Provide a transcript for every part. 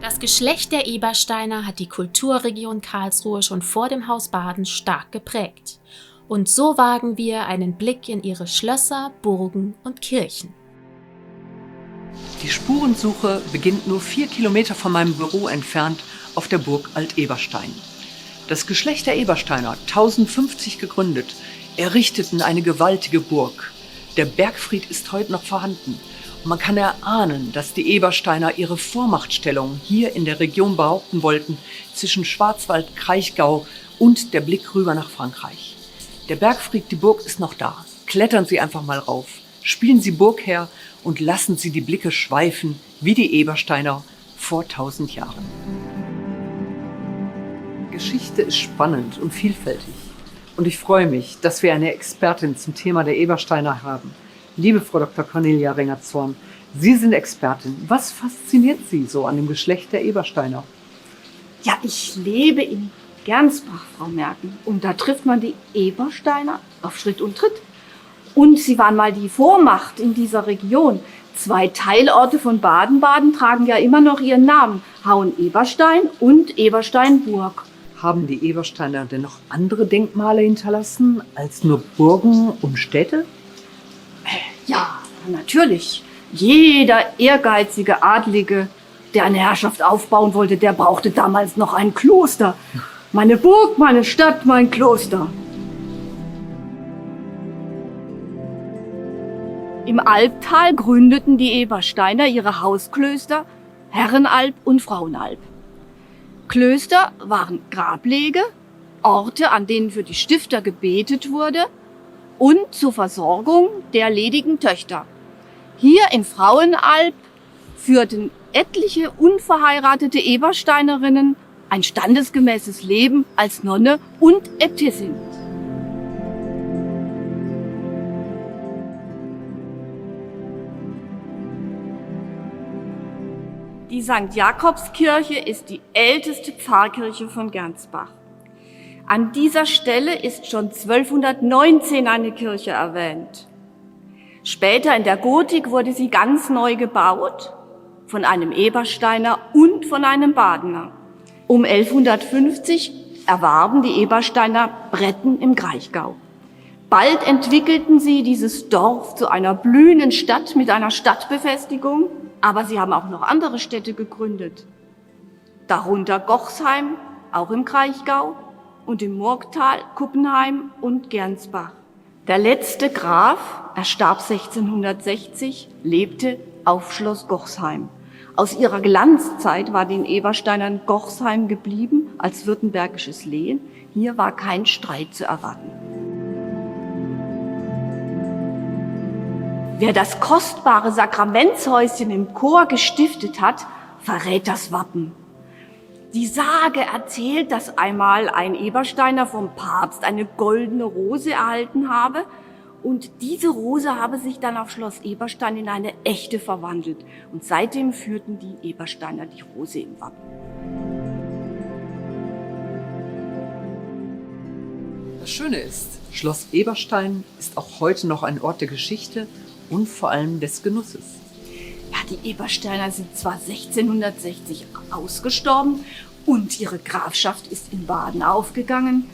Das Geschlecht der Ebersteiner hat die Kulturregion Karlsruhe schon vor dem Haus Baden stark geprägt. Und so wagen wir einen Blick in ihre Schlösser, Burgen und Kirchen. Die Spurensuche beginnt nur 4 Kilometer von meinem Büro entfernt auf der Burg Alt-Eberstein. Das Geschlecht der Ebersteiner, 1050 gegründet, errichteten eine gewaltige Burg. Der Bergfried ist heute noch vorhanden. Und man kann erahnen, dass die Ebersteiner ihre Vormachtstellung hier in der Region behaupten wollten, zwischen Schwarzwald, Kraichgau und der Blick rüber nach Frankreich. Der Bergfried, die Burg ist noch da. Klettern Sie einfach mal rauf, spielen Sie Burgherr und lassen Sie die Blicke schweifen wie die Ebersteiner vor 1000 Jahren. Geschichte ist spannend und vielfältig. Und ich freue mich, dass wir eine Expertin zum Thema der Ebersteiner haben. Liebe Frau Dr. Cornelia Renger-Zorn, Sie sind Expertin. Was fasziniert Sie so an dem Geschlecht der Ebersteiner? Ja, ich lebe in Gernsbach, Frau Merken. Und da trifft man die Ebersteiner auf Schritt und Tritt. Und sie waren mal die Vormacht in dieser Region. 2 Teilorte von Baden-Baden tragen ja immer noch ihren Namen. Hauen-Eberstein und Ebersteinburg. Haben die Ebersteiner denn noch andere Denkmale hinterlassen als nur Burgen und Städte? Ja, natürlich. Jeder ehrgeizige Adlige, der eine Herrschaft aufbauen wollte, der brauchte damals noch ein Kloster. Meine Burg, meine Stadt, mein Kloster. Im Albtal gründeten die Ebersteiner ihre Hausklöster Herrenalb und Frauenalb. Klöster waren Grablege, Orte, an denen für die Stifter gebetet wurde und zur Versorgung der ledigen Töchter. Hier in Frauenalb führten etliche unverheiratete Ebersteinerinnen ein standesgemäßes Leben als Nonne und Äbtissin. Die St. Jakobskirche ist die älteste Pfarrkirche von Gernsbach. An dieser Stelle ist schon 1219 eine Kirche erwähnt. Später in der Gotik wurde sie ganz neu gebaut, von einem Ebersteiner und von einem Badener. Um 1150 erwarben die Ebersteiner Bretten im Kraichgau. Bald entwickelten sie dieses Dorf zu einer blühenden Stadt mit einer Stadtbefestigung. Aber sie haben auch noch andere Städte gegründet. Darunter Gochsheim, auch im Kraichgau, und im Murgtal, Kuppenheim und Gernsbach. Der letzte Graf, er starb 1660, lebte auf Schloss Gochsheim. Aus ihrer Glanzzeit war den Ebersteinern Gochsheim geblieben als württembergisches Lehen. Hier war kein Streit zu erwarten. Wer das kostbare Sakramentshäuschen im Chor gestiftet hat, verrät das Wappen. Die Sage erzählt, dass einmal ein Ebersteiner vom Papst eine goldene Rose erhalten habe und diese Rose habe sich dann auf Schloss Eberstein in eine echte verwandelt. Und seitdem führten die Ebersteiner die Rose im Wappen. Das Schöne ist, Schloss Eberstein ist auch heute noch ein Ort der Geschichte und vor allem des Genusses. Ja, die Ebersteiner sind zwar 1660 ausgestorben und ihre Grafschaft ist in Baden aufgegangen,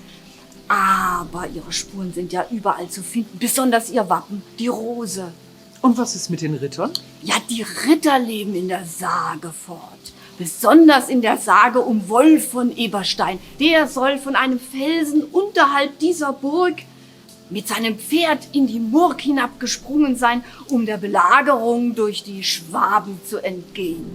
aber ihre Spuren sind ja überall zu finden, besonders ihr Wappen, die Rose. Und was ist mit den Rittern? Ja, die Ritter leben in der Sage fort. Besonders in der Sage um Wolf von Eberstein. Der soll von einem Felsen unterhalb dieser Burg mit seinem Pferd in die Murg hinabgesprungen sein, um der Belagerung durch die Schwaben zu entgehen.